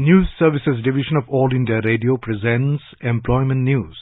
News Services Division of All India Radio presents Employment News.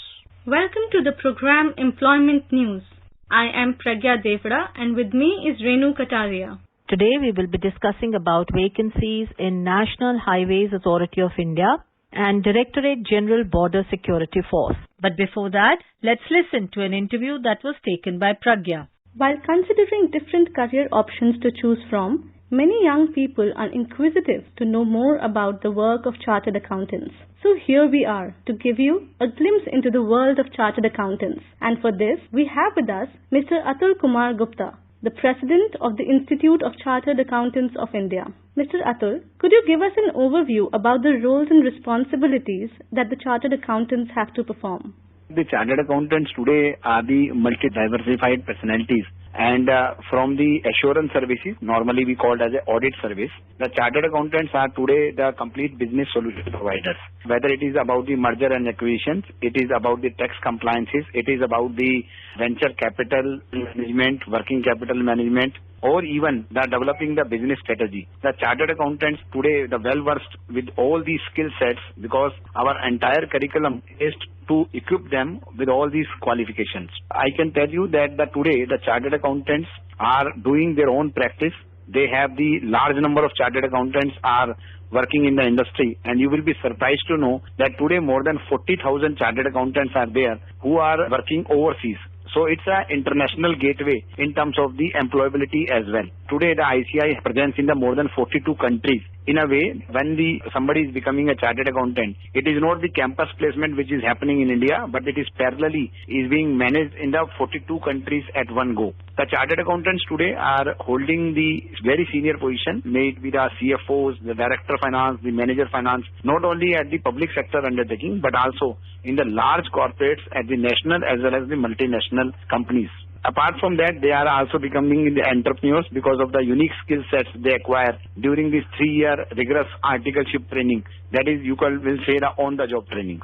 Welcome to the program Employment News. I am Pragya Devada and with me is Renu Kataria. Today we will be discussing about vacancies in National Highways Authority of India and Directorate General Border Security Force. But before that, let's listen to an interview that was taken by Pragya. While considering different career options to choose from, many young people are inquisitive to know more about the work of chartered accountants. So here we are to give you a glimpse into the world of chartered accountants. And for this, we have with us Mr. Atul Kumar Gupta, the President of the Institute of Chartered Accountants of India. Mr. Atul, could you give us an overview about the roles and responsibilities that the chartered accountants have to perform? The chartered accountants today are the multi-diversified personalities, and from the assurance services, normally we call it as an audit service, the chartered accountants are today the complete business solution providers. Whether it is about the merger and acquisitions, it is about the tax compliances, it is about the venture capital management, working capital management, or even the developing the business strategy. The chartered accountants today, the well-versed with all these skill sets, because our entire curriculum is to equip them with all these qualifications. I can tell you that today the chartered accountants are doing their own practice. They have the large number of chartered accountants are working in the industry, and you will be surprised to know that today more than 40,000 chartered accountants are there who are working overseas. So it's an international gateway in terms of the employability as well. Today the ICI presents in the more than 42 countries. In a way, when somebody is becoming a chartered accountant, it is not the campus placement which is happening in India, but it is parallelly is being managed in the 42 countries at one go. The chartered accountants today are holding the very senior position, may it be the CFOs, the director of finance, the manager of finance, not only at the public sector undertaking, but also in the large corporates at the national as well as the multinational companies. Apart from that, they are also becoming the entrepreneurs because of the unique skill sets they acquire during this 3-year rigorous articleship training. That is, you will say the on-the-job trainings.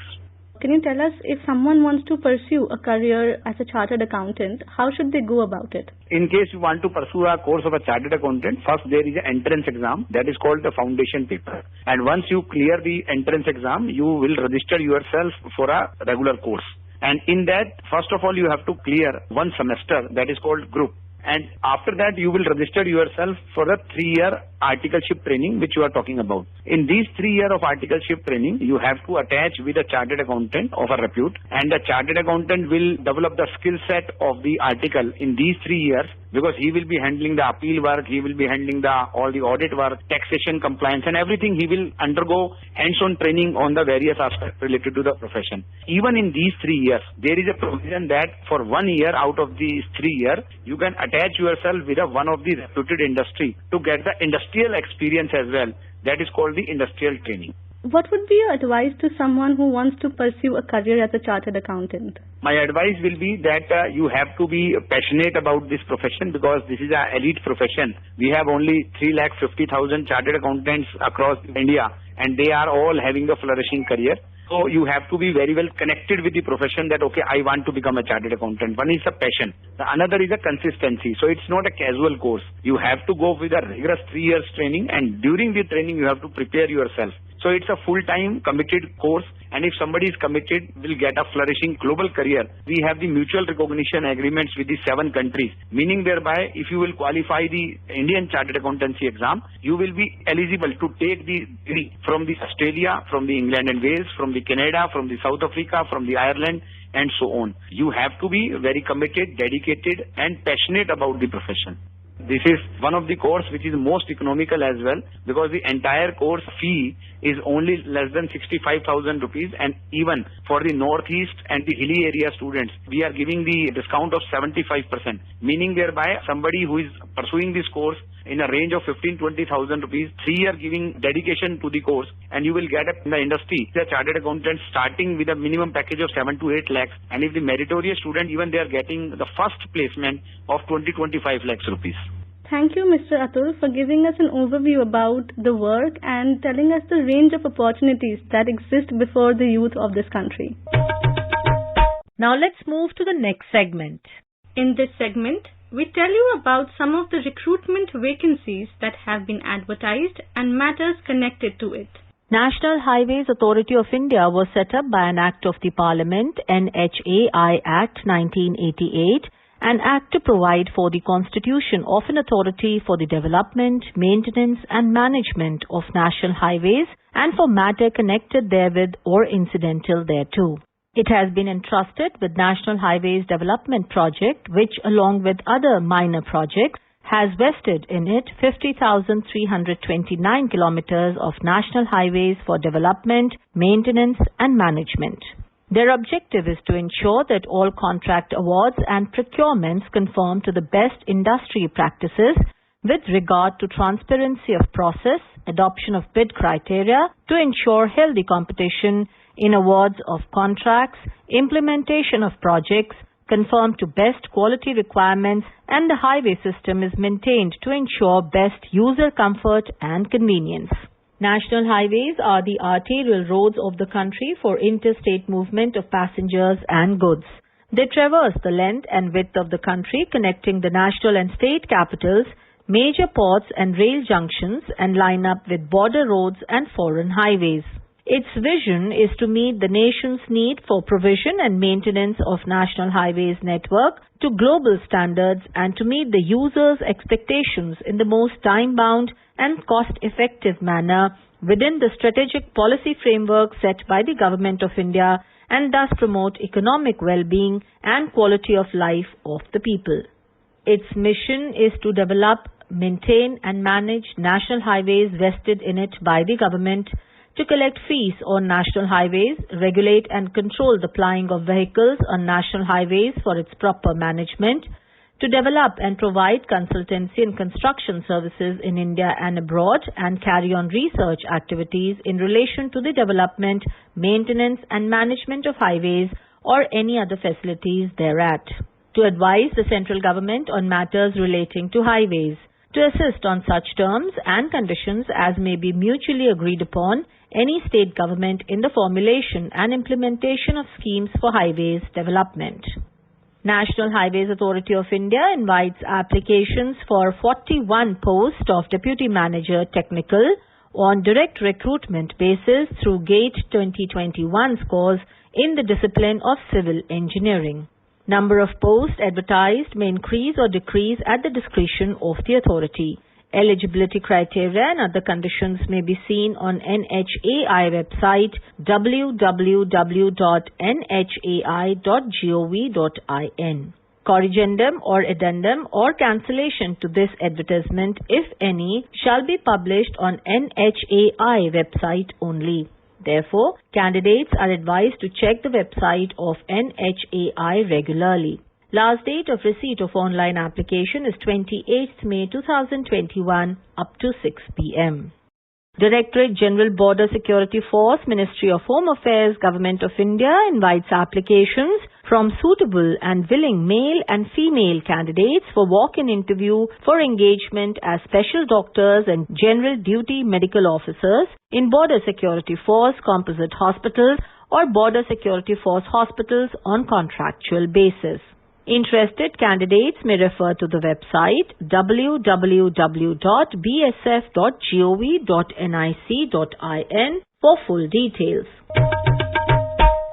Can you tell us, if someone wants to pursue a career as a chartered accountant, how should they go about it? In case you want to pursue a course of a chartered accountant, first there is an entrance exam that is called the foundation paper. And once you clear the entrance exam, you will register yourself for a regular course. And in that, first of all, you have to clear one semester that is called group. And after that, you will register yourself for the 3-year articleship training which you are talking about. In these 3 years of articleship training, you have to attach with a chartered accountant of a repute, and the chartered accountant will develop the skill set of the article in these 3 years, because he will be handling the appeal work, he will be handling all the audit work, taxation compliance, and everything. He will undergo hands-on training on the various aspects related to the profession. Even in these 3 years, there is a provision that for 1 year out of these 3 years, you can attach yourself with one of the reputed industry to get the industrial experience as well. That is called the industrial training. What would be your advice to someone who wants to pursue a career as a chartered accountant? My advice will be that you have to be passionate about this profession, because this is an elite profession. We have only 350,000 chartered accountants across India, and they are all having a flourishing career. So you have to be very well connected with the profession that, okay, I want to become a chartered accountant. One is a passion. The another is a consistency. So it's not a casual course. You have to go with a rigorous 3 years training, and during the training you have to prepare yourself. So it's a full-time committed course, and if somebody is committed, will get a flourishing global career. We have the mutual recognition agreements with the 7 countries, meaning thereby if you will qualify the Indian Chartered Accountancy exam, you will be eligible to take the degree from the Australia, from the England and Wales, from the Canada, from the South Africa, from the Ireland, and so on. You have to be very committed, dedicated, and passionate about the profession. This is one of the course which is most economical as well, because the entire course fee is only less than 65,000 rupees, and even for the northeast and the hilly area students, we are giving the discount of 75%, meaning thereby somebody who is pursuing this course in a range of 15,000-20,000 rupees, 3 year giving dedication to the course, and you will get up in the industry the chartered accountant starting with a minimum package of 7 to 8 lakhs, and if the meritorious student, even they are getting the first placement of 20-25 lakhs rupees. Thank you, Mr. Atul, for giving us an overview about the work and telling us the range of opportunities that exist before the youth of this country. Now let's move to the next segment. In this segment, we tell you about some of the recruitment vacancies that have been advertised and matters connected to it. National Highways Authority of India was set up by an Act of the Parliament, NHAI Act 1988, an act to provide for the constitution of an authority for the development, maintenance and management of national highways and for matter connected therewith or incidental thereto. It has been entrusted with National Highways Development Project, which along with other minor projects has vested in it 50,329 kilometers of national highways for development, maintenance and management. Their objective is to ensure that all contract awards and procurements conform to the best industry practices with regard to transparency of process, adoption of bid criteria to ensure healthy competition in awards of contracts, implementation of projects, conform to best quality requirements, and the highway system is maintained to ensure best user comfort and convenience. National highways are the arterial roads of the country for interstate movement of passengers and goods. They traverse the length and width of the country, connecting the national and state capitals, major ports and rail junctions, and line up with border roads and foreign highways. Its vision is to meet the nation's need for provision and maintenance of national highways network to global standards and to meet the user's expectations in the most time-bound and cost-effective manner within the strategic policy framework set by the Government of India and thus promote economic well-being and quality of life of the people. Its mission is to develop, maintain and manage national highways vested in it by the government, to collect fees on national highways, regulate and control the plying of vehicles on national highways for its proper management, to develop and provide consultancy and construction services in India and abroad and carry on research activities in relation to the development, maintenance and management of highways or any other facilities thereat, to advise the central government on matters relating to highways, to assist on such terms and conditions as may be mutually agreed upon any state government in the formulation and implementation of schemes for highways development. National Highways Authority of India invites applications for 41 posts of Deputy Manager Technical on direct recruitment basis through GATE 2021 scores in the discipline of Civil Engineering. Number of posts advertised may increase or decrease at the discretion of the authority. Eligibility criteria and other conditions may be seen on NHAI website www.nhai.gov.in. Corrigendum or addendum or cancellation to this advertisement, if any, shall be published on NHAI website only. Therefore, candidates are advised to check the website of NHAI regularly. Last date of receipt of online application is 28th May 2021 up to 6 p.m. Directorate General Border Security Force, Ministry of Home Affairs, Government of India invites applications from suitable and willing male and female candidates for walk-in interview for engagement as special doctors and general duty medical officers in Border Security Force composite hospitals or Border Security Force hospitals on contractual basis. Interested candidates may refer to the website www.bsf.gov.nic.in for full details.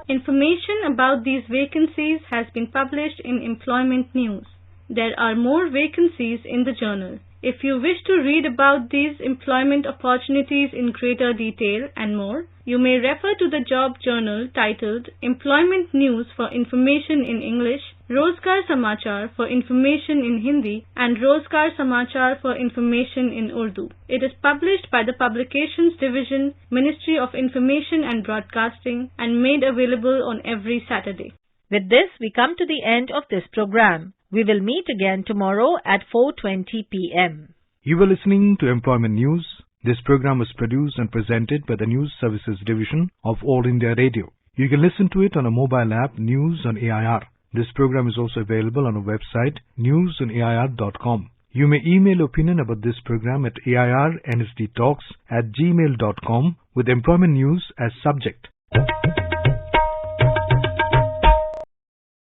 Information about these vacancies has been published in Employment News. There are more vacancies in the journal. If you wish to read about these employment opportunities in greater detail and more, you may refer to the job journal titled Employment News for Information in English, Rozgar Samachar for Information in Hindi, and Rozgar Samachar for Information in Urdu. It is published by the Publications Division, Ministry of Information and Broadcasting, and made available on every Saturday. With this, we come to the end of this program. We will meet again tomorrow at 4:20 p.m. You were listening to Employment News. This program was produced and presented by the News Services Division of All India Radio. You can listen to it on a mobile app, News on AIR. This program is also available on our website, newsonair.com. You may email opinion about this program at airnsdtalks@gmail.com with Employment News as subject.